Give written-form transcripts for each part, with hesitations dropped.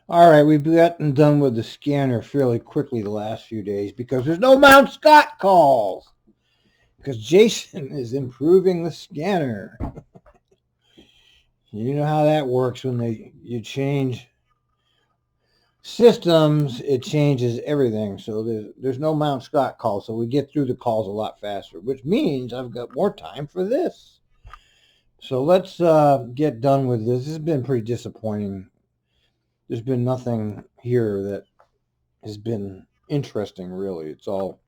All right, we've gotten done with the scanner fairly quickly the last few days because there's no Mount Scott calls. Because Jason is improving the scanner. You know how that works when you change systems, it changes everything. So there's no Mount Scott call, so we get through the calls a lot faster, which means I've got more time for this. So let's get done with this. This has been pretty disappointing. There's been nothing here that has been interesting, really. It's all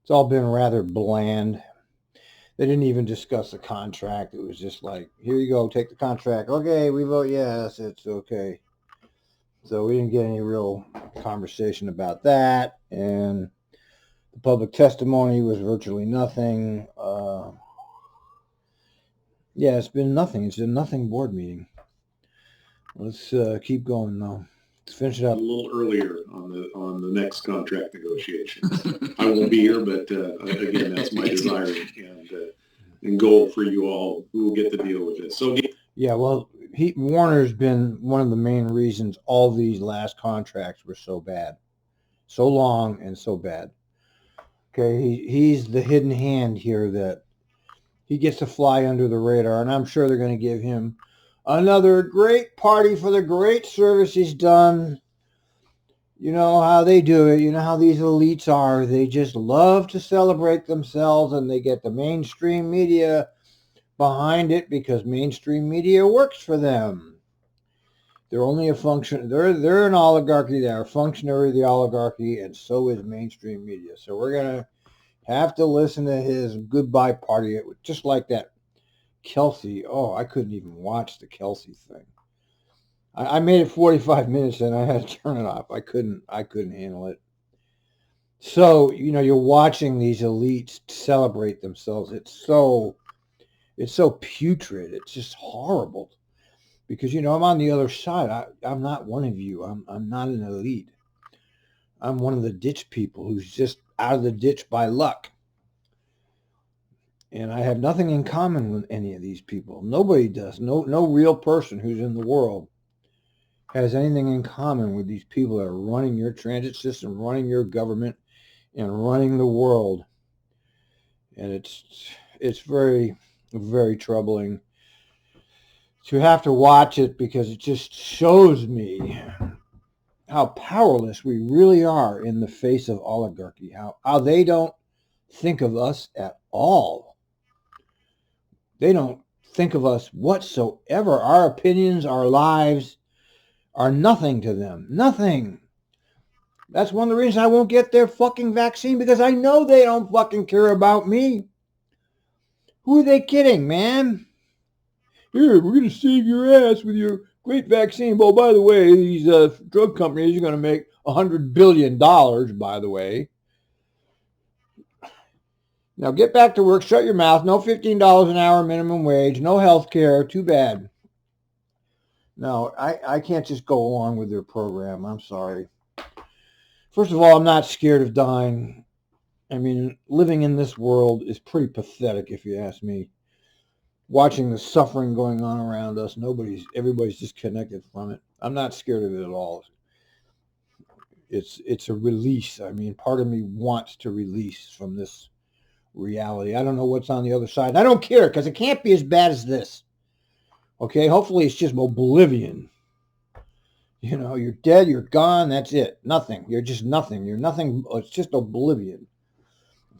been rather bland. They didn't even discuss the contract. It was just like, here you go, take the contract. Okay, we vote yes, it's okay. So we didn't get any real conversation about that. And the public testimony was virtually nothing. Yeah, it's been nothing. It's a nothing board meeting. Let's keep going though. Let's finish it A up. little earlier on the next contract negotiations. I won't be here, but again, that's my desire and goal for you all who will get to deal with this. So Yeah, well, Warner's been one of the main reasons all these last contracts were so bad, so long and so bad. Okay, he's the hidden hand here that he gets to fly under the radar, and I'm sure they're going to give him another great party for the great service he's done. You know how they do it. You know how these elites are. They just love to celebrate themselves, and they get the mainstream media behind it because mainstream media works for them. They're only a function. They're an oligarchy. They're a functionary of the oligarchy, and so is mainstream media. So we're gonna have to listen to his goodbye party, just like that Kelsey. Oh, I couldn't even watch the Kelsey thing. I made it 45 minutes and I had to turn it off. I couldn't handle it. So you're watching these elites celebrate themselves. It's so putrid. It's just horrible. Because I'm on the other side. I'm not one of you. I'm not an elite. I'm one of the ditch people who's just out of the ditch by luck. And I have nothing in common with any of these people. Nobody does. No real person who's in the world has anything in common with these people that are running your transit system, running your government, and running the world. And it's very, very troubling to have to watch it because it just shows me how powerless we really are in the face of oligarchy, how they don't think of us at all. They don't think of us whatsoever. Our opinions, our lives are nothing to them. Nothing. That's one of the reasons I won't get their fucking vaccine because I know they don't fucking care about me. Who are they kidding, man? Here, we're going to save your ass with your great vaccine. Well, by the way, these drug companies are going to make $100 billion, by the way. Now get back to work, shut your mouth, no $15 an hour minimum wage, no health care, too bad. No, I can't just go along with their program. I'm sorry. First of all, I'm not scared of dying. I mean, living in this world is pretty pathetic if you ask me. Watching the suffering going on around us, everybody's disconnected from it. I'm not scared of it at all. It's a release. I mean, part of me wants to release from this reality. I don't know what's on the other side. And I don't care because it can't be as bad as this. Okay, hopefully it's just oblivion. You're dead, you're gone, that's it. Nothing. You're just nothing. You're nothing. It's just oblivion.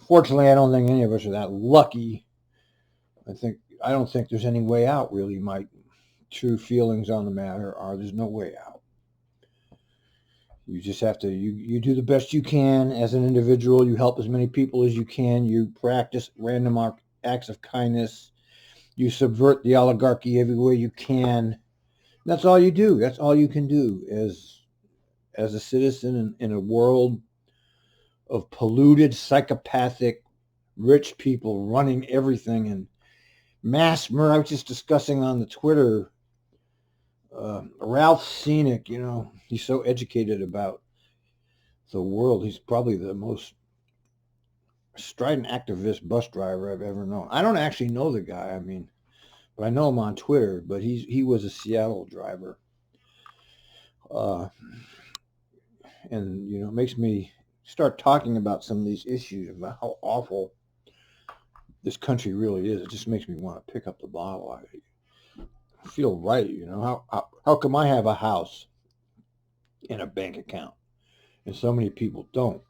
Fortunately, I don't think any of us are that lucky. I don't think there's any way out, really. My true feelings on the matter are there's no way out. You just have to, you do the best you can as an individual. You help as many people as you can. You practice random acts of kindness. You subvert the oligarchy every way you can. That's all you do. That's all you can do as a citizen in a world of polluted, psychopathic, rich people running everything and mass murder. I was just discussing on the Twitter, Ralph Scenic, he's so educated about the world. He's probably the most strident activist bus driver I've ever known. I don't actually know the guy. I mean, but I know him on Twitter, but he was a Seattle driver. And it makes me start talking about some of these issues about how awful this country really is. It just makes me want to pick up the bottle. I feel right. How come I have a house and a bank account and so many people don't?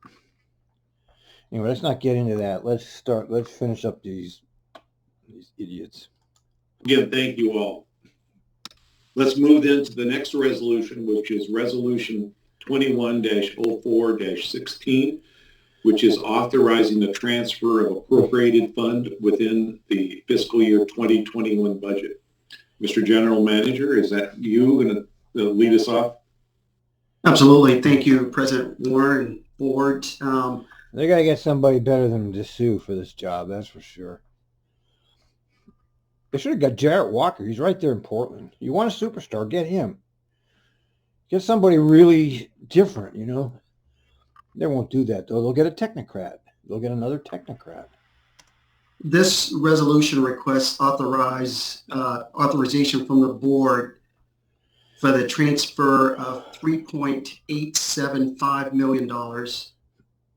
Anyway, let's not get into that. Let's finish up these idiots. Again, thank you all. Let's move then to the next resolution, which is Resolution 21-04-16, which is authorizing the transfer of appropriated fund within the fiscal year 2021 budget. Mr. General Manager, is that you going to lead us off? Absolutely. Thank you, President Warren, Board. They got to get somebody better than Dessous for this job, that's for sure. They should have got Jarrett Walker. He's right there in Portland. You want a superstar, get him. Get somebody really different, They won't do that, though. They'll get a technocrat. They'll get another technocrat. This resolution requests authorization from the board for the transfer of $3.875 million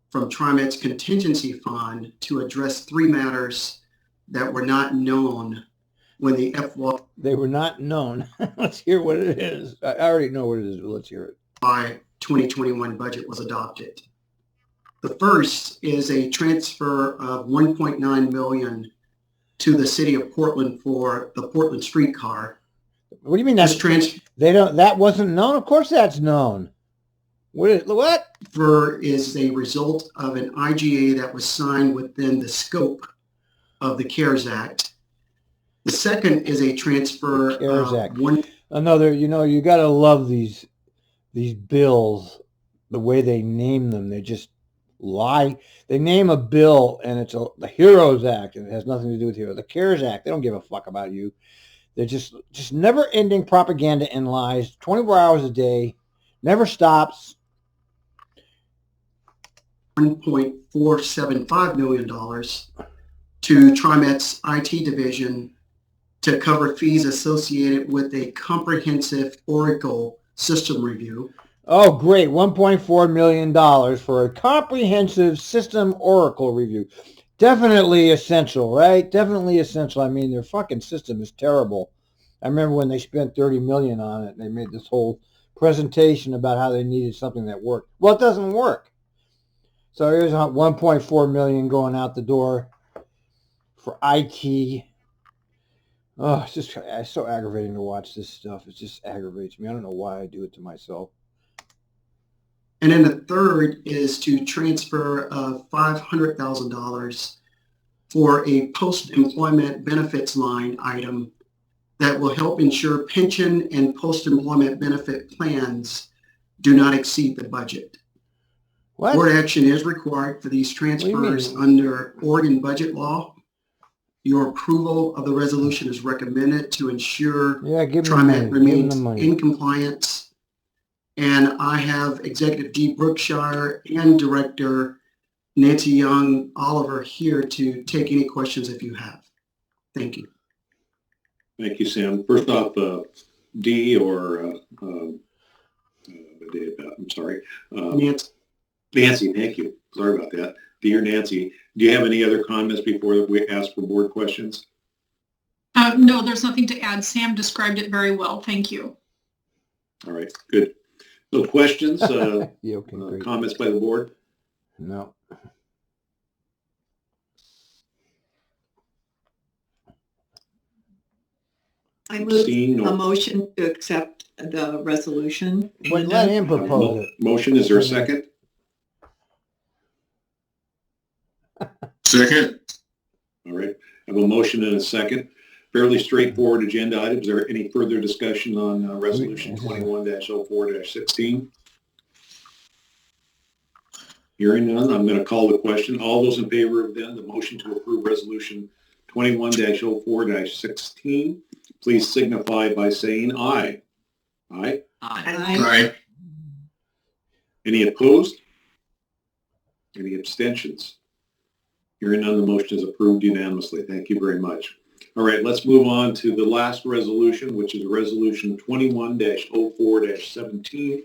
from Trimet's contingency fund to address three matters that were not known when the FY. They were not known. Let's hear what it is. I already know what it is, but let's hear it. 2021 budget was adopted. The first is a transfer of $1.9 million to the city of Portland for the Portland streetcar. What do you mean that's that wasn't known? Of course that's known. What? Is a result of an IGA that was signed within the scope of the CARES Act. The second is a transfer CARES Act. Another, you got to love these bills, the way they name them. They just lie. They name a bill and it's the HEROES Act and it has nothing to do with HEROES. The CARES Act, they don't give a fuck about you. They're just never-ending propaganda and lies, 24 hours a day, never stops. $1.475 million to Trimet's IT division to cover fees associated with a comprehensive Oracle system review. Oh, great. $1.4 million for a comprehensive system Oracle review. Definitely essential, right? Definitely essential. I mean, their fucking system is terrible. I remember when they spent $30 million on it, and they made this whole presentation about how they needed something that worked. Well, it doesn't work. So here's $1.4 million going out the door for IT. Oh, it's so aggravating to watch this stuff. It just aggravates me. I don't know why I do it to myself. And then the third is to transfer $500,000 for a post-employment benefits line item that will help ensure pension and post-employment benefit plans do not exceed the budget. What? Board action is required for these transfers under Oregon budget law. Your approval of the resolution is recommended to ensure Trimet remains in compliance. And I have Executive Dee Brookshire and Director Nancy Young Oliver here to take any questions if you have. Thank you. Thank you, Sam. First off, Dee or I'm sorry. Nancy, thank you. Sorry about that. Dear Nancy, do you have any other comments before we ask for board questions? No, there's nothing to add. Sam described it very well. Thank you. All right, good. No questions? Yeah, okay, comments by the board? No. I move a motion to accept the resolution. But let him propose it. Motion, is there a second? Second. All right, I have a motion and a second. Fairly straightforward agenda items. Is there any further discussion on Resolution 21-04-16? Hearing none, I'm going to call the question. All those in favor of then the motion to approve Resolution 21-04-16, please signify by saying aye. Aye? Aye. Any opposed? Any abstentions? Hearing none, the motion is approved unanimously. Thank you very much. All right, let's move on to the last resolution, which is Resolution 21-04-17,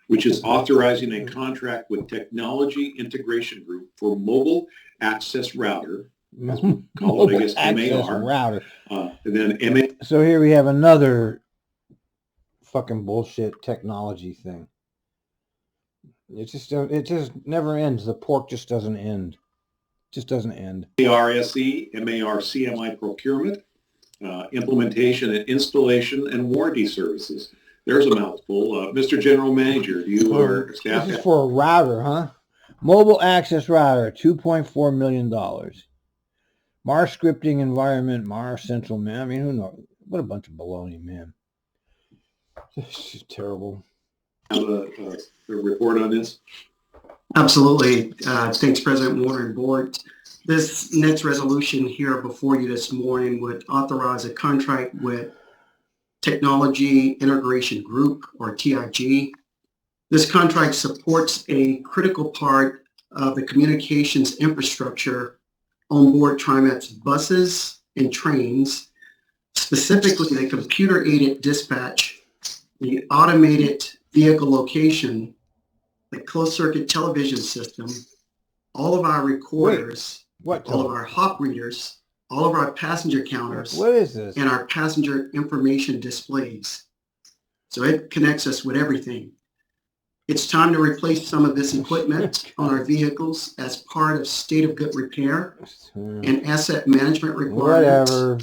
which is authorizing a contract with Technology Integration Group for Mobile Access Router. That's what we call it, I guess, MAR. Router. And then MA. So here we have another fucking bullshit technology thing. It just never ends. The pork just doesn't end. Just doesn't end. MARSE, MAR-CMI procurement, implementation and installation and warranty services. There's a mouthful. Mr. General Manager, do you or staff? This is for a router, huh? Mobile access router, $2.4 million. MAR scripting environment, MAR central, man. I mean, who knows? What a bunch of baloney, man. This is terrible. Have a report on this? Absolutely. Thanks, President Warner and Board. This next resolution here before you this morning would authorize a contract with Technology Integration Group, or TIG. This contract supports a critical part of the communications infrastructure on board Trimet's buses and trains, specifically the computer-aided dispatch, the automated vehicle location, the closed-circuit television system, all of our recorders, all of our hop readers, all of our passenger counters, what is this? And our passenger information displays. So it connects us with everything. It's time to replace some of this equipment on our vehicles as part of state of good repair and asset management requirements. Whatever.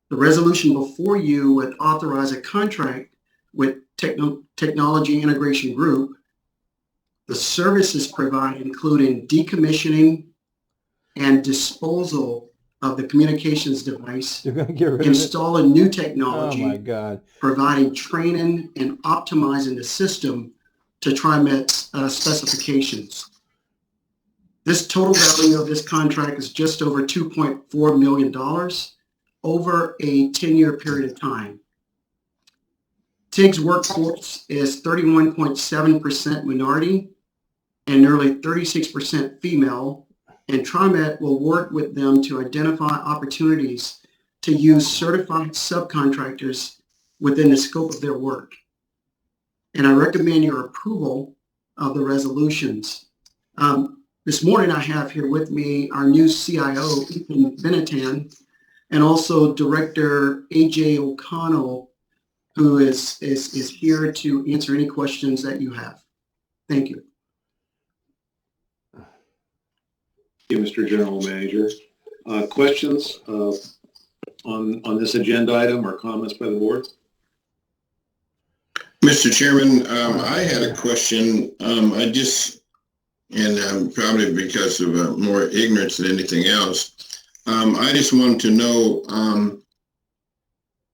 The resolution before you would authorize a contract with Technology Integration Group. The services provided including decommissioning and disposal of the communications device, installing new technology, oh my God, providing training and optimizing the system to Trimet's specifications. This total value of this contract is just over $2.4 million over a 10-year period of time. TIG's workforce is 31.7% minority and nearly 36% female, and Trimet will work with them to identify opportunities to use certified subcontractors within the scope of their work. And I recommend your approval of the resolutions. This morning I have here with me our new CIO, Ethan Benetan, and also Director AJ O'Connell, who is here to answer any questions that you have. Thank you. Thank you, Mr. General Manager. Questions on this agenda item or comments by the board? Mr. Chairman, I had a question. Probably because of more ignorance than anything else, I just wanted to know,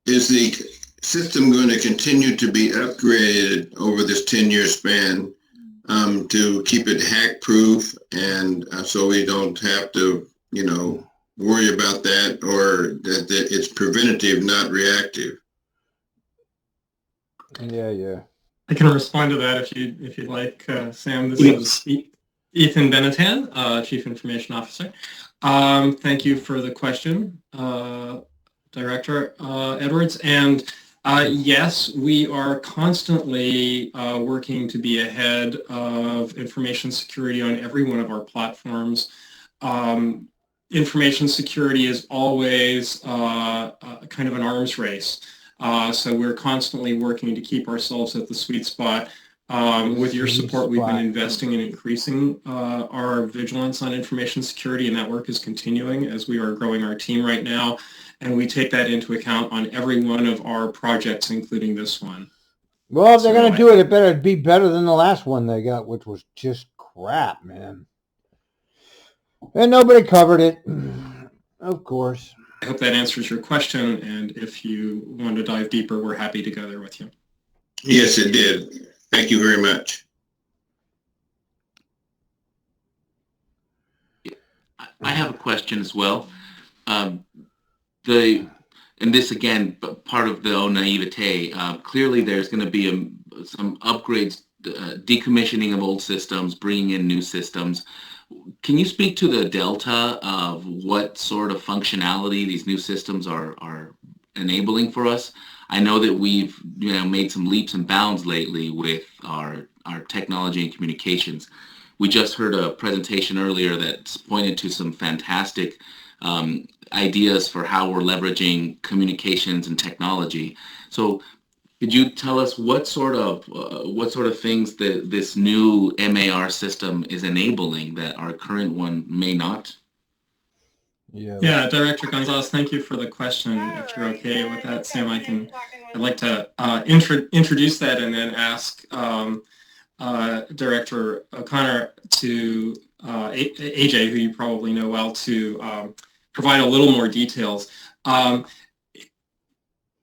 is the system going to continue to be upgraded over this 10-year span to keep it hack-proof, and so we don't have to, worry about that, or that it's preventative, not reactive? Yeah. I can respond to that if you'd like, Sam. This is Ethan Benetan, Chief Information Officer. Thank you for the question, Director Edwards. And yes, we are constantly working to be ahead of information security on every one of our platforms. Information security is always kind of an arms race. So we're constantly working to keep ourselves at the sweet spot. With your support, we've been investing in increasing our vigilance on information security, and that work is continuing as we are growing our team right now. And we take that into account on every one of our projects, including this one. Well, if they're going to do it, it better be better than the last one they got, which was just crap, man. And nobody covered it, of course. I hope that answers your question, and if you want to dive deeper, we're happy to go there with you. Yes, it did. Thank you very much. I have a question as well. And this again, part of the naivete. Clearly, there's going to be some upgrades, decommissioning of old systems, bringing in new systems. Can you speak to the delta of what sort of functionality these new systems are enabling for us? I know that we've made some leaps and bounds lately with our technology and communications. We just heard a presentation earlier that pointed to some fantastic ideas for how we're leveraging communications and technology. So could you tell us what sort of things that this new MAR system is enabling that our current one may not? Yeah, Director Gonzalez, thank you for the question. If you're okay with that, Sam, I'd like to introduce that and then ask Director O'Connor to AJ, who you probably know well, to provide a little more details.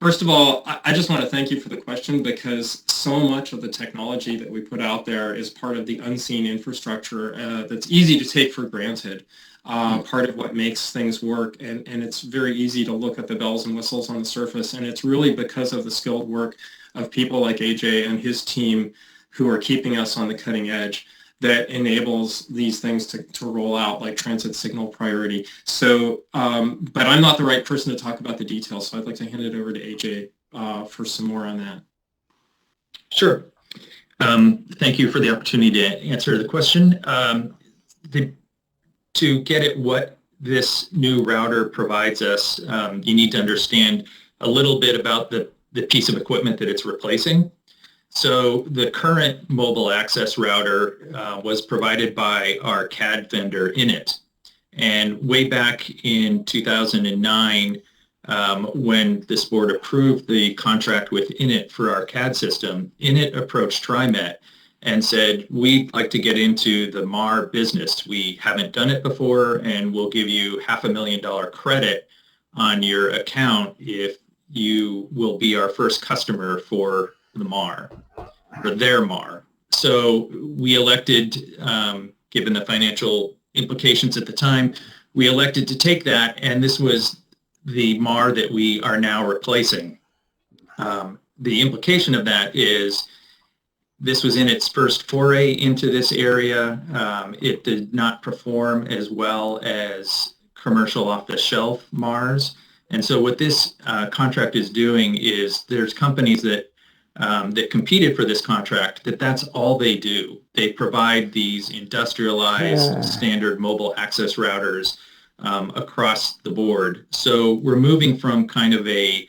First of all, I just want to thank you for the question, because so much of the technology that we put out there is part of the unseen infrastructure that's easy to take for granted. Part of what makes things work, and it's very easy to look at the bells and whistles on the surface, and it's really because of the skilled work of people like AJ and his team who are keeping us on the cutting edge that enables these things to roll out, like transit signal priority. So, but I'm not the right person to talk about the details, so I'd like to hand it over to AJ for some more on that. Sure. Thank you for the opportunity to answer the question. To get at what this new router provides us, you need to understand a little bit about the piece of equipment that it's replacing. So the current mobile access router was provided by our CAD vendor, Init. And way back in 2009, when this board approved the contract with Init for our CAD system, Init approached Trimet and said, we'd like to get into the MAR business. We haven't done it before, and we'll give you $500,000 credit on your account if you will be our first customer for the MAR, for their MAR. So we elected, given the financial implications at the time, we elected to take that, and this was the MAR that we are now replacing. The implication of that is this was in its first foray into this area. It did not perform as well as commercial off-the-shelf MARs. And so what this contract is doing is there's companies that that competed for this contract, that's all they do. They provide these industrialized standard mobile access routers across the board. So we're moving from kind of a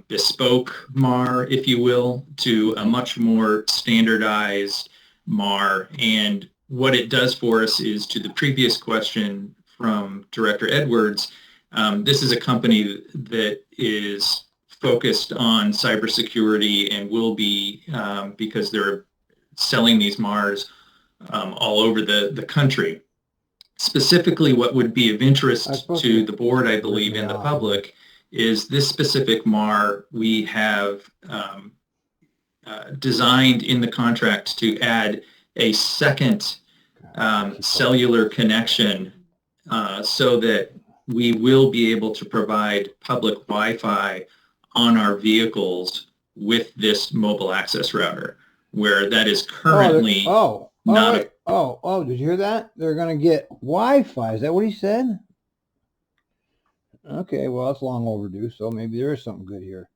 bespoke MAR, if you will, to a much more standardized MAR. And what it does for us is, to the previous question from Director Edwards, this is a company that is focused on cybersecurity and will be, because they're selling these MARs all over the country. Specifically, what would be of interest to the board, I believe, and the public, is this specific MAR we have designed in the contract to add a second cellular connection so that we will be able to provide public Wi-Fi on our vehicles with this mobile access router, where that is currently did you hear that? They're going to get Wi-Fi. Is that what he said? Okay, well, it's long overdue, so maybe there is something good here.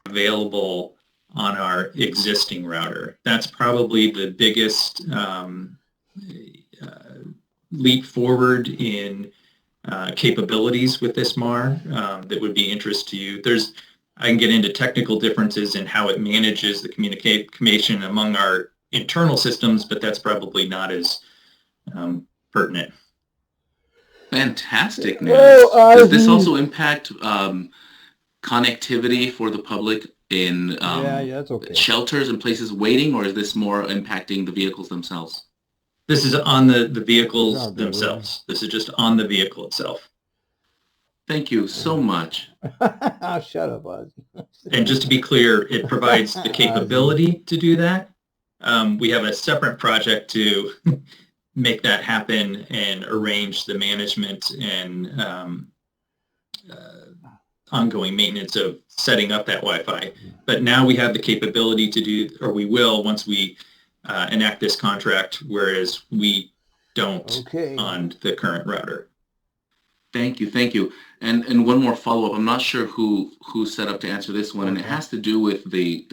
Available on our existing router. That's probably the biggest leap forward in capabilities with this MAR that would be interest to you. I can get into technical differences in how it manages the communication among our internal systems, but that's probably not as pertinent. Fantastic news. Does this also impact connectivity for the public in that's okay. shelters and places waiting, or is this more impacting the vehicles themselves? This is on the vehicles themselves. This is just on the vehicle itself. Thank you so much. Shut up, Ozzy. And just to be clear, it provides the capability to do that. We have a separate project to make that happen and arrange the management and ongoing maintenance of setting up that Wi-Fi. But now we have the capability to do, or we will once we enact this contract, whereas we don't on the current router. Thank you, thank you. And one more follow-up. I'm not sure who's set up to answer this one, and it has to do with the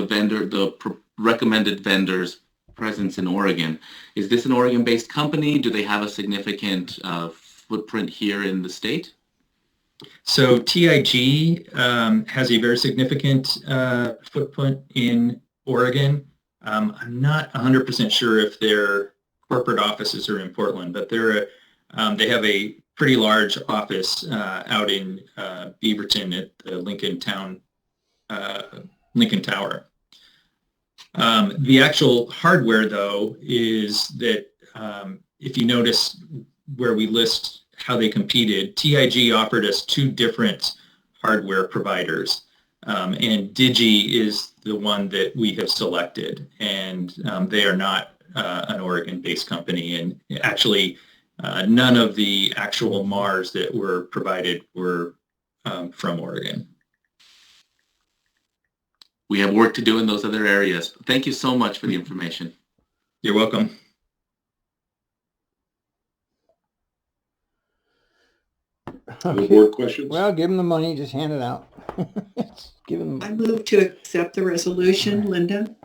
vendor, recommended vendor's presence in Oregon. Is this an Oregon-based company? Do they have a significant footprint here in the state? So TIG has a very significant footprint in Oregon. I'm not 100% sure if their corporate offices are in Portland, but they have a pretty large office out in Beaverton at the Lincoln Tower. The actual hardware, though, is that if you notice where we list how they competed, TIG offered us 2 different hardware providers, and Digi is the one that we have selected, and they are not an Oregon-based company, and actually none of the actual MARs that were provided were from Oregon. We have work to do in those other areas. Thank you so much for the information. You're welcome. Okay. Board questions? Well, give them the money, just hand it out. Give them. I move to accept the resolution, Linda.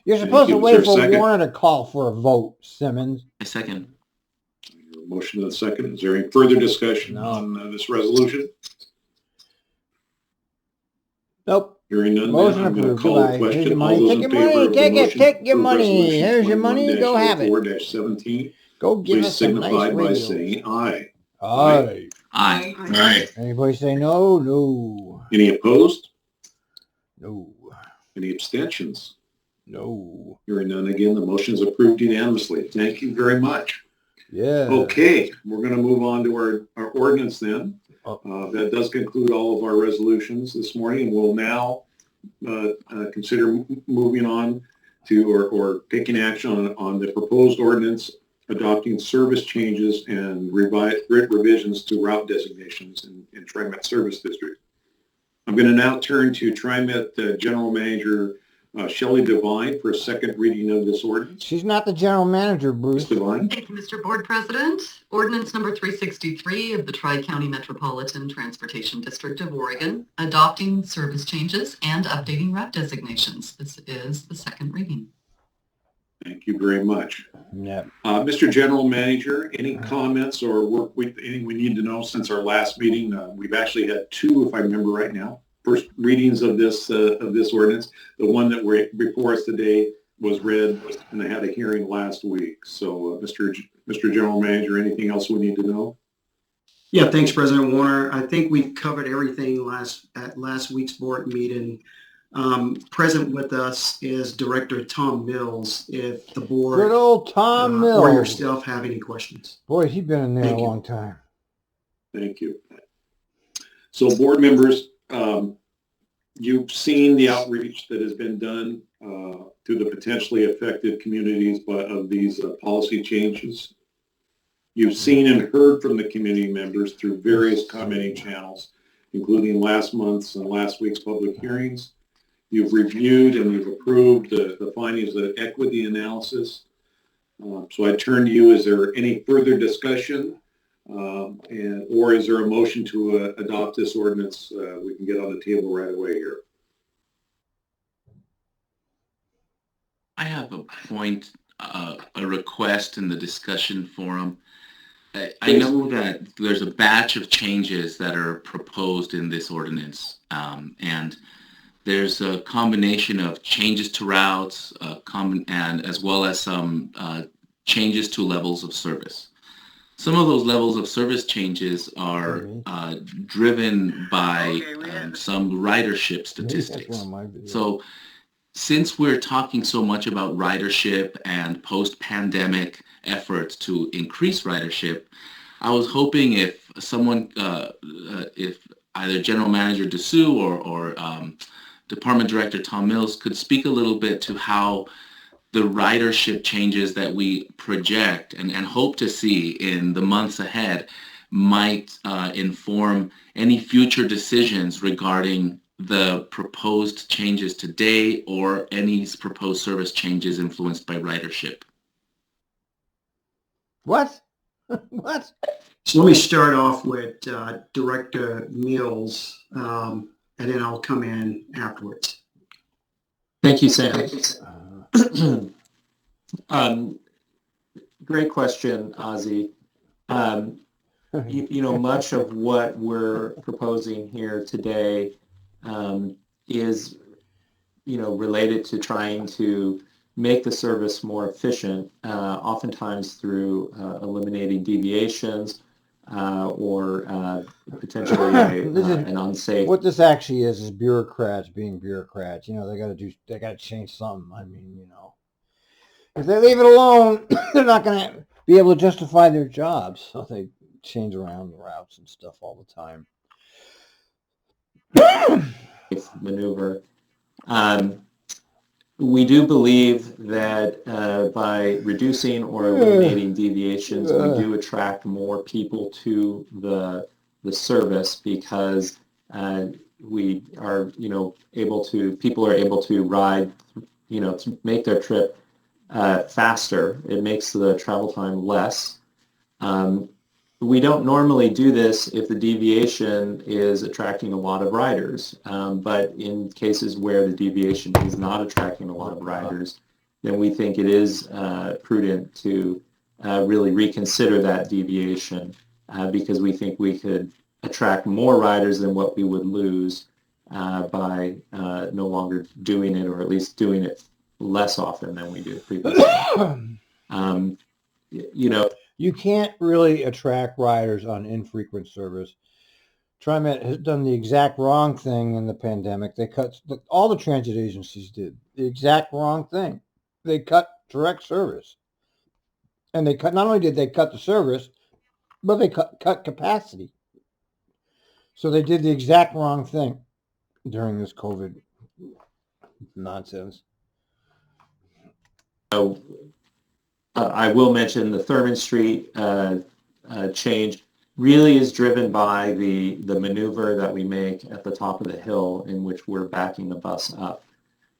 You're supposed to wait for Warner to call for a vote, Simmons. A second. Motion and a second. Is there any further discussion on this resolution? Nope. Hearing none, motion I'm going to approved. call the question. Here's your All money. those Take in your favor money. of Take the it. motion Take your for money. resolution Here's your money. Go have it. 21-4-17, Go give please us some signify nice by radio. saying aye. Aye. Aye. Aye. Anybody say no? No. Any opposed? No. Any abstentions? No. Hearing none again, the motion is approved unanimously. Thank you very much. Yeah. Okay, we're going to move on to our ordinance then. That does conclude all of our resolutions this morning, and we'll now consider moving on to or taking action on the proposed ordinance adopting service changes and revisions to route designations in Trimet Service District. I'm going to now turn to Trimet General Manager Shelley Devine for a second reading of this ordinance. She's not the general manager, Bruce. Devine. Thank you, Mr. Board President. Ordinance number 363 of the Tri-County Metropolitan Transportation District of Oregon, adopting service changes and updating route designations. This is the second reading. Thank you very much. Yep. Mr. General Manager, any comments or work anything we need to know since our last meeting? We've actually had 2, if I remember right now, first readings of this ordinance. The one that we're before us today was read, and they had a hearing last week. So, Mr. General Manager, anything else we need to know? Yeah, thanks, President Warner. I think we've covered everything at last week's board meeting. Present with us is Director Tom Mills. If the board, good old Tom Mills, or yourself have any questions. Boy, he's been in there a long time. Thank you. So, board members, you've seen the outreach that has been done to the potentially affected communities of these policy changes. You've seen and heard from the community members through various commenting channels, including last month's and last week's public hearings. You've reviewed and you've approved the findings of the equity analysis. So I turn to you. Is there any further discussion? Or is there a motion to adopt this ordinance we can get on the table right away here? I have a point, a request in the discussion forum. I know that there's a batch of changes that are proposed in this ordinance, and there's a combination of changes to routes, and as well as some changes to levels of service. Some of those levels of service changes are driven by some ridership statistics. So since we're talking so much about ridership and post-pandemic efforts to increase ridership, I was hoping if someone, if either General Manager Dessou or Department Director Tom Mills could speak a little bit to how the ridership changes that we project and hope to see in the months ahead might inform any future decisions regarding the proposed changes today or any proposed service changes influenced by ridership. What? What? So let me start off with Director Mills, and then I'll come in afterwards. Thank you, Sam. Great question, Ozzy. Much of what we're proposing here today is, related to trying to make the service more efficient, oftentimes through eliminating deviations or potentially an unsafe. What this actually is bureaucrats being bureaucrats. They got to change something. I mean, if they leave it alone, they're not going to be able to justify their jobs. So they change around the routes and stuff all the time. Maneuver. We do believe that by reducing or eliminating deviations, we do attract more people to the service because we are, people are able to ride, to make their trip faster. It makes the travel time less. We don't normally do this if the deviation is attracting a lot of riders, but in cases where the deviation is not attracting a lot of riders, then we think it is prudent to really reconsider that deviation because we think we could attract more riders than what we would lose by no longer doing it, or at least doing it less often than we did previously. You can't really attract riders on infrequent service. Trimet has done the exact wrong thing in the pandemic. They cut, all the transit agencies did the exact wrong thing. They cut direct service. And they cut, not only did they cut the service, but they cut capacity. So they did the exact wrong thing during this COVID nonsense. I will mention the Thurman Street change really is driven by the maneuver that we make at the top of the hill in which we're backing the bus up.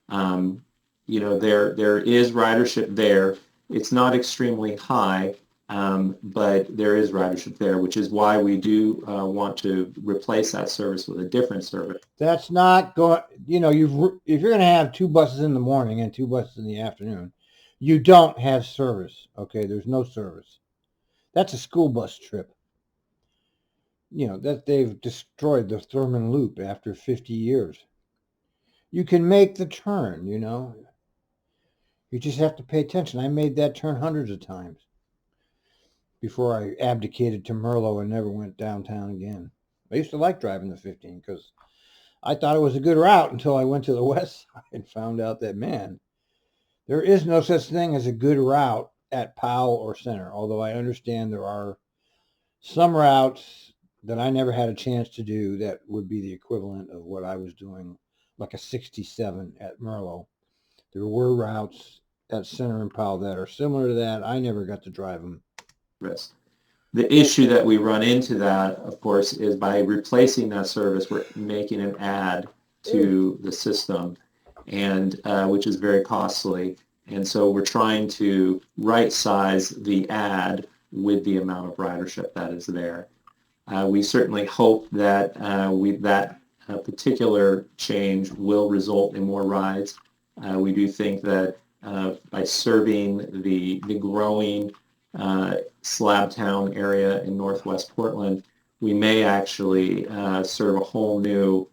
There is ridership there. It's not extremely high, but there is ridership there, which is why we do want to replace that service with a different service. That's not going, if you're going to have 2 buses in the morning and 2 buses in the afternoon, you don't have service, okay? There's no service. That's a school bus trip. That they've destroyed the Thurman Loop after 50 years. You can make the turn, You just have to pay attention. I made that turn hundreds of times before I abdicated to Merlo and never went downtown again. I used to like driving the 15 because I thought it was a good route until I went to the west side and found out that, man, there is no such thing as a good route at Powell or Center, although I understand there are some routes that I never had a chance to do that would be the equivalent of what I was doing, like a 67 at Merlo. There were routes at Center and Powell that are similar to that. I never got to drive them. The issue that we run into that, of course, is by replacing that service, we're making an add to the system, and which is very costly. And so we're trying to right-size the add with the amount of ridership that is there. We certainly hope that that particular change will result in more rides. We do think that by serving the growing Slabtown area in Northwest Portland, we may actually serve a whole new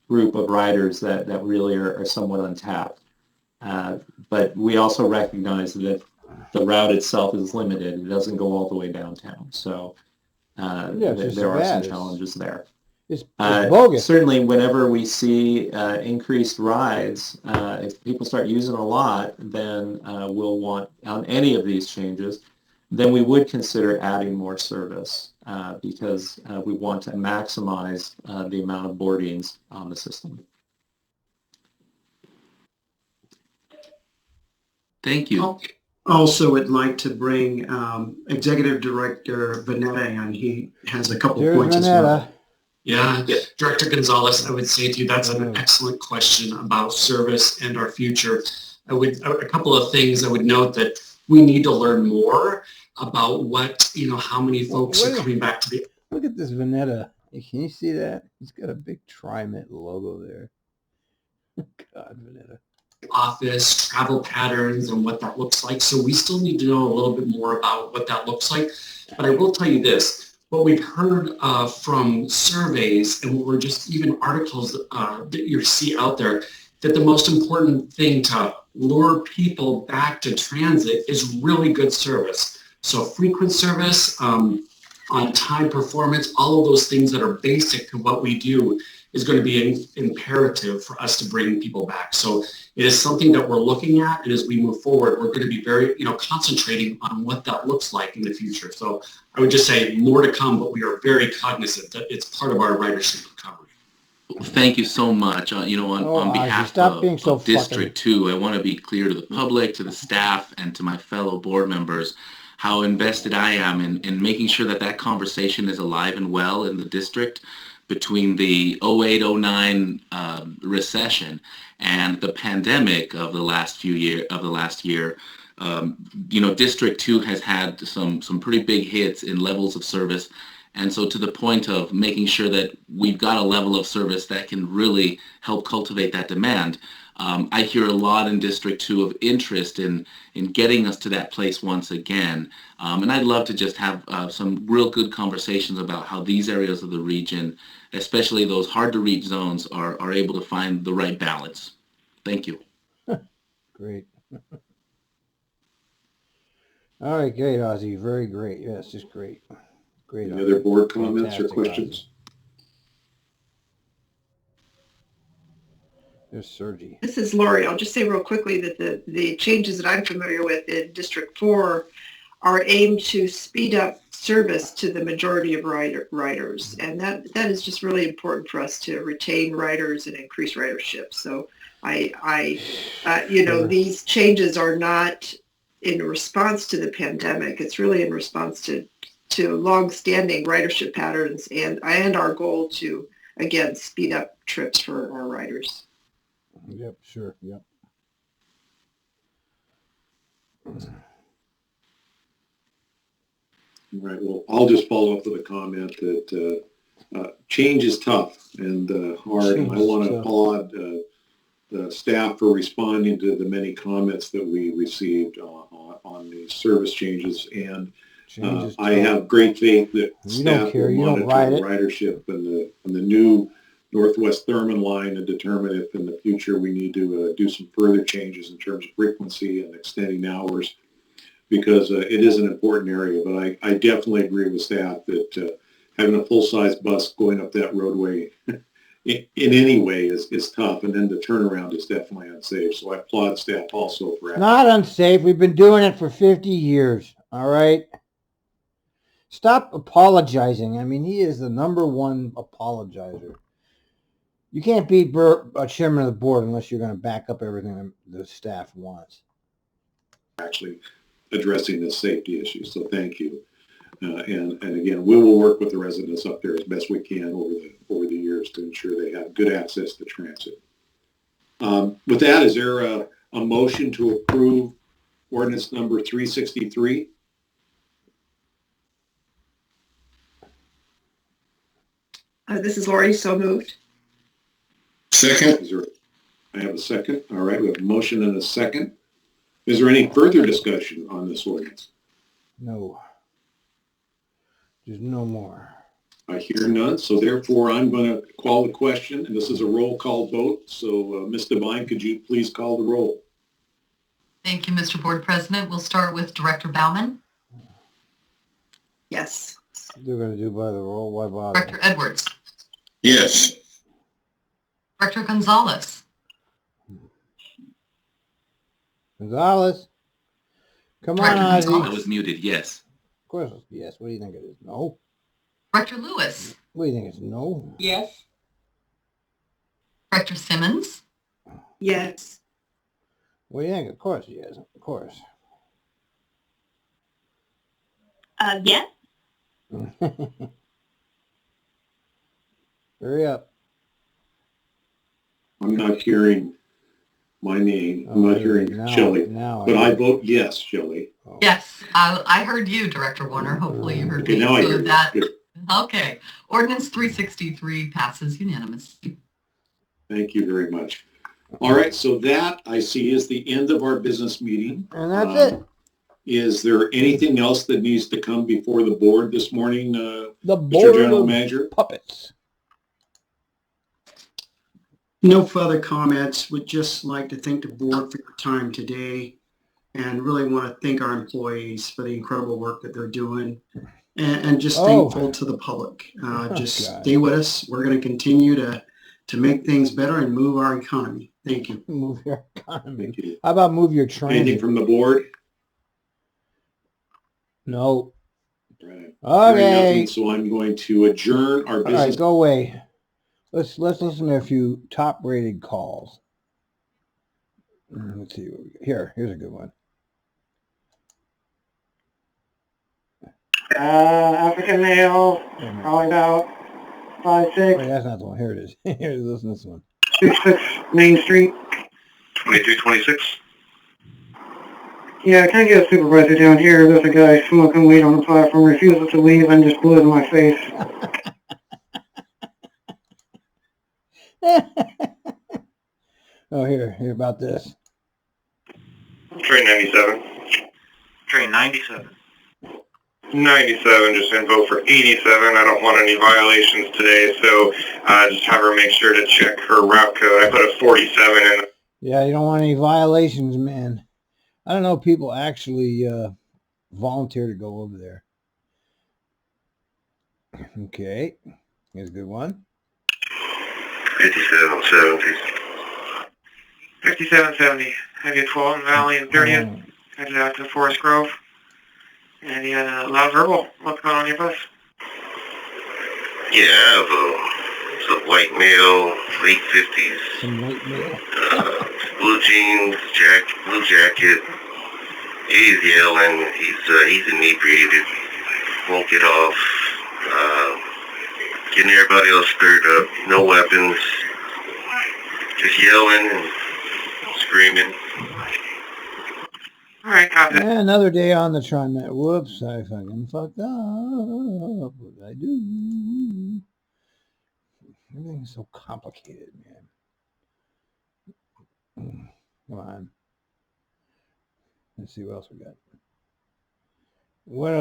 group of riders that really are somewhat untapped. But we also recognize that the route itself is limited. It doesn't go all the way downtown. So there are some challenges there. It's bogus. Certainly, whenever we see increased rides, if people start using a lot, then we'll want, on any of these changes, then we would consider adding more service because we want to maximize the amount of boardings on the system. Thank you. Also, would like to bring Executive Director Vanetta in. He has a couple points as well. Yeah, Director Gonzalez, I would say to you, that's an excellent question about service and our future. A couple of things I would note that we need to learn more about what, how many folks are coming back to the. Look at this Vanetta. Can you see that? He's got a big Trimet logo there. God, Vanetta. Office, travel patterns, and what that looks like. So we still need to know a little bit more about what that looks like. But I will tell you this, what we've heard from surveys and what we're just even articles that you see out there, that the most important thing to lure people back to transit is really good service. So frequent service, on-time performance, all of those things that are basic to what we do is going to be imperative for us to bring people back. So it is something that we're looking at, and as we move forward, we're going to be very, concentrating on what that looks like in the future. So I would just say more to come, but we are very cognizant that it's part of our ridership recovery. Thank you so much. On behalf of District 2, I want to be clear to the public, to the staff, and to my fellow board members how invested I am in making sure that conversation is alive and well in the district between the 08-09 recession and the pandemic of the last year. District 2 has had some pretty big hits in levels of service. And so to the point of making sure that we've got a level of service that can really help cultivate that demand, I hear a lot in District 2 of interest in getting us to that place once again. And I'd love to just have some real good conversations about how these areas of the region, especially those hard to reach zones, are able to find the right balance. Thank you. Great. All right, great, Ozzy. Very great. Yes, just great. Great. Any other board comments or questions? There's Sergi. This is Lori. I'll just say real quickly that the changes that I'm familiar with in District 4 are aimed to speed up service to the majority of riders. And that is just really important for us to retain riders and increase ridership. So these changes are not in response to the pandemic. It's really in response to long-standing ridership patterns and our goal to, again, speed up trips for our riders. Yep, sure, yep. Right. Well, I'll just follow up with a comment that change is tough and hard. And I want to applaud the staff for responding to the many comments that we received on the service changes. And I have great faith that staff will monitor the ridership and the new Northwest Thurman line and determine if in the future we need to do some further changes in terms of frequency and extending hours, because it is an important area. But I definitely agree with staff that having a full-size bus going up that roadway in any way is tough, and then the turnaround is definitely unsafe. So I applaud staff also for that. Not unsafe. We've been doing it for 50 years. All right. Stop apologizing. I mean, he is the #1 apologizer. You can't beat chairman of the board unless you're going to back up everything the staff wants. Actually addressing this safety issue. So thank you. And again, we will work with the residents up there as best we can over the years to ensure they have good access to transit. With that, is there a motion to approve ordinance number 363? This is Lori, so moved. Second. I have a second. All right, we have a motion and a second. Is there any further discussion on this ordinance? No. There's no more. I hear none, so therefore I'm going to call the question, and this is a roll call vote. So Ms. Devine, could you please call the roll? Thank you, Mr. Board President. We'll start with Director Bauman. Yes. They're going to do by the roll. Why bother? Director Edwards. Yes. Director Gonzalez. Gonzalez. Come on, Ozzy. I was muted, yes. Of course, yes. What do you think it is? No. Director Lewis. What do you think it's no? Yes. Director Simmons. Yes. What do you think? Of course, yes. Of course. Yes. Hurry up. I'm not hearing my name. I'm not hearing Shelley, but I vote yes, Shelley. Oh. Yes, I heard you, Director Warner. Hopefully you heard Okay, me. now I hear you. Okay. Ordinance 363 passes unanimously. Thank you very much. All right, so that I see is the end of our business meeting. And that's it. Is there anything else that needs to come before the board this morning, the Mr. board General of Manager? Puppets. No further comments. Would just like to thank the board for your time today and really want to thank our employees for the incredible work that they're doing and just thankful to the public. Just stay with us. We're going to continue to make things better and move our economy. Thank you. Move your economy. Thank you. How about move your train? Anything from the board? No. Right. Okay. Nothing, so I'm going to adjourn our business. All right, go away. Let's listen to a few top-rated calls. Let's see. Here's a good one. African male, calling out 5'6". Wait, that's not the one. Here it is. Here's listen to this one. 66 Main Street. 2226. Yeah, can I get a supervisor down here? There's a guy smoking weed on the platform, refuses to leave, and just blew it in my face. Oh, here about this. Train 97. Train 97. 97, just in vote for 87. I don't want any violations today, so just have her make sure to check her route code. I put a 47 in. Yeah, you don't want any violations, man. I don't know if people actually volunteer to go over there. Okay, here's a good one. 5770. 5770. Have you 12 Valley and 30th? Headed out to Forest Grove. And you had a loud verbal. What's going on in your bus? Yeah, I have a white male, late 50s. Some white male. Blue jeans, blue jacket. He's yelling. He's inebriated. Won't get off. Getting everybody else stirred up. No weapons. Just yelling and screaming. All right, copy. Yeah, another day on the Trimet. Whoops, I fucking fucked up. What did I do? Everything's so complicated, man. Come on. Let's see what else we got. What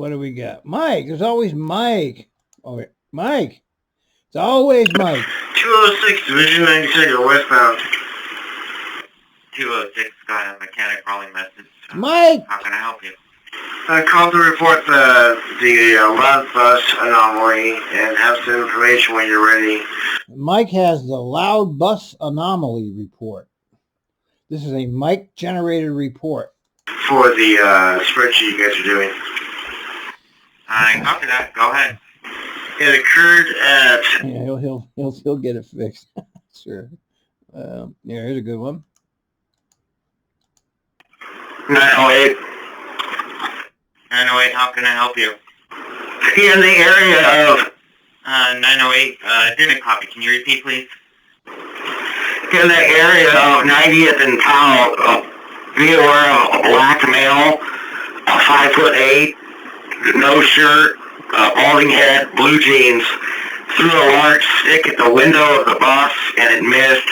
do we got? Mike. There's always Mike. Oh, wait. Mike. It's always Mike. 206, Division 92, westbound. 206, got a mechanic calling message. Mike! How can I help you? I called to report the loud bus anomaly and have some information when you're ready. Mike has the loud bus anomaly report. This is a Mike-generated report. For the spreadsheet you guys are doing. I copy that. Go ahead. It occurred at... Yeah, he'll get it fixed. Sure. Yeah, here's a good one. 908. 908, how can I help you? In the area of... 908, didn't copy. Can you repeat, please? In the area of 90th and Powell, be aware of a black male, 5'8", no shirt, balding head, blue jeans, threw a large stick at the window of the bus and it missed,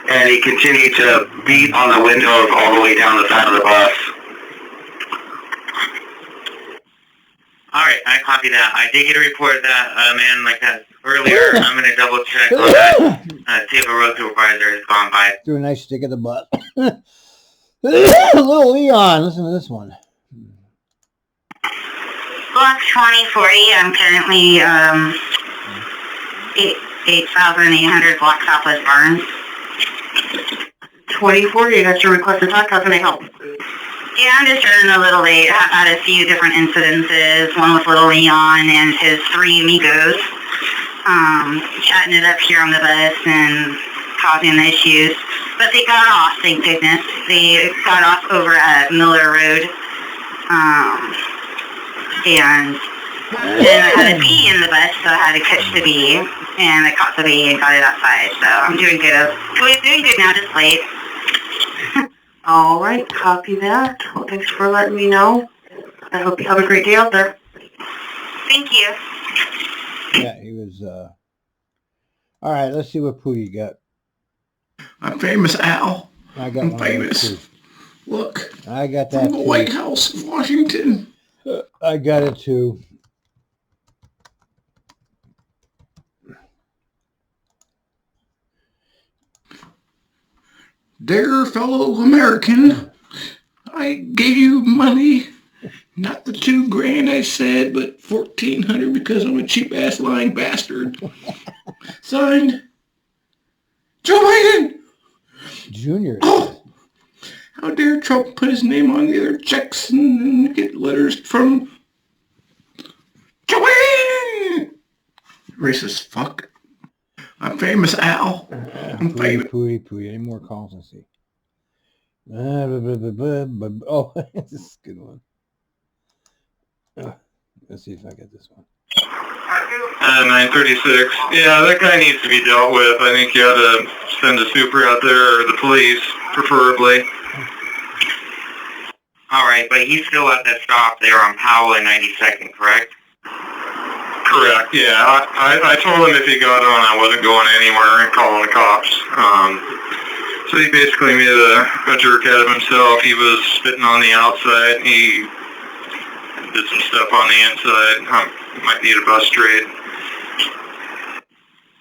and he continued to beat on the windows all the way down the side of the bus. All right, I copy that. I did get a report of that man like that earlier. I'm going to double check on that. See if a road supervisor has gone by. Threw a nice stick at the butt. Little Leon, listen to this one. Block 2040, I'm currently 8,800 block Southwest Barnes. 2040, that's your request to talk. How can I help? Yeah, I'm just running a little late. I've had a few different incidences, one with little Leon and his 3 amigos, chatting it up here on the bus and causing the issues. But they got off, thank goodness. They got off over at Miller Road. And then I had a bee in the bus, so I had to catch the bee. And I caught the bee and got it outside. So I'm doing good. Doing good now, just late. All right, copy that. Well, thanks for letting me know. I hope you have a great day out there. Thank you. Yeah, he was, all right, let's see what Pootie got. I'm famous, Al. I got I'm one famous. of those too. Look. I got that from the too. White House of Washington. I got it too. Dear fellow American, I gave you money, not the $2,000 I said, but $1,400 because I'm a cheap ass lying bastard. Signed, Joe Biden. Junior. Oh, how dare Trump put his name on the other checks and get letters from Joe Biden. Racist fuck. I'm famous, Al. I'm famous. Pootie. Any more calls? Let's see. Oh, this is a good one. Let's see if I get this one. 936. Yeah, that guy needs to be dealt with. I think you ought to send a super out there, or the police, preferably. All right, but he's still at that stop there on Powell and 92nd, correct? Correct, yeah. I told him if he got on, I wasn't going anywhere and calling the cops. So he basically made a jerk out of himself. He was spitting on the outside. He did some stuff on the inside. Might need a bus trade.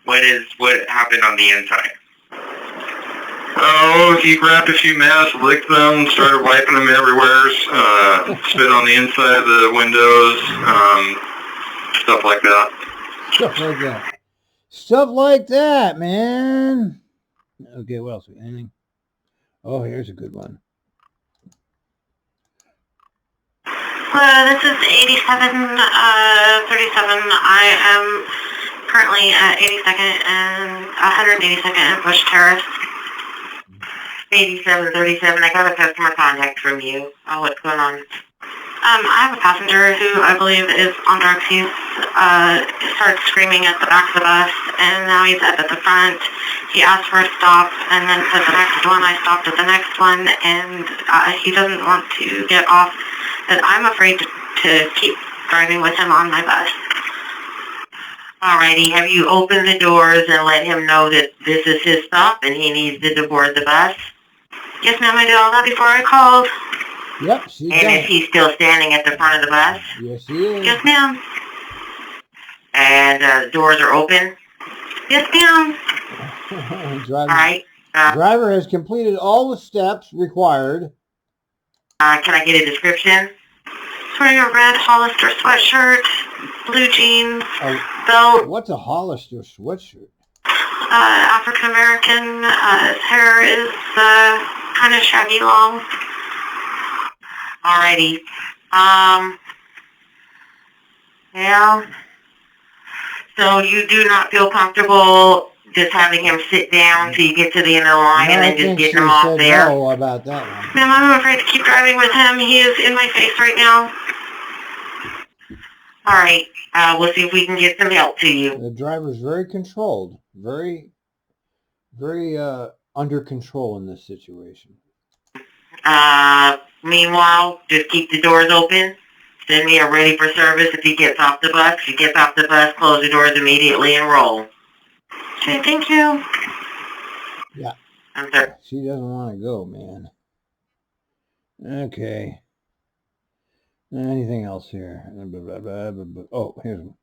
What happened on the inside? Oh, he grabbed a few masks, licked them, started wiping them everywhere, spit on the inside of the windows, stuff like that. Stuff like that, man. Okay, what else? Anything? Oh, here's a good one. This is 8737. I am currently at 82nd and 182nd and Bush Terrace. 8737, I got a customer contact from you. Oh, what's going on? I have a passenger who I believe is on drugs. He's started screaming at the back of the bus, and now he's up at the front. He asked for a stop, and then at the next one, I stopped at the next one, and he doesn't want to get off. And I'm afraid to keep driving with him on my bus. Alrighty, have you opened the doors and let him know that this is his stop and he needs to board the bus? Yes, ma'am, I did all that before I called. Yep, she And is he still standing at the front of the bus? Yes, he is. Yes, ma'am. And the doors are open? Yes, ma'am. Alright. Driver has completed all the steps required. Can I get a description? He's wearing a red Hollister sweatshirt, blue jeans, belt. What's a Hollister sweatshirt? African American. His hair is kind of shaggy long. Alrighty. Yeah. So you do not feel comfortable just having him sit down till you get to the end of the line and then just getting him off there? No about that one. Ma'am, I'm afraid to keep driving with him. He is in my face right now. Alright. We'll see if we can get some help to you. The driver's very controlled. Very under control in this situation. Meanwhile, just keep the doors open. Send me a ready for service if he gets off the bus. If he gets off the bus, close the doors immediately and roll. Okay, thank you. Yeah. I'm sorry. She doesn't want to go, man. Okay. Anything else here? Oh, here's one.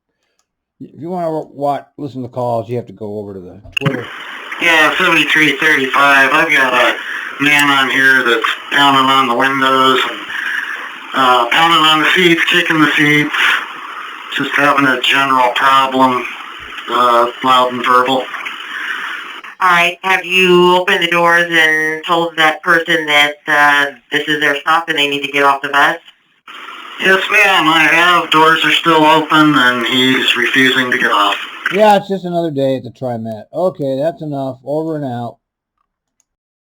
If you want to listen to calls, you have to go over to the Twitter. Yeah, 7335. I've got a man on here that's pounding on the windows, pounding on the seats, kicking the seats, just having a general problem, loud and verbal. Alright, have you opened the doors and told that person that this is their stop and they need to get off the bus? Yes, ma'am, I have. Doors are still open and he's refusing to get off. Yeah, it's just another day at the Trimet. Okay, that's enough. Over and out.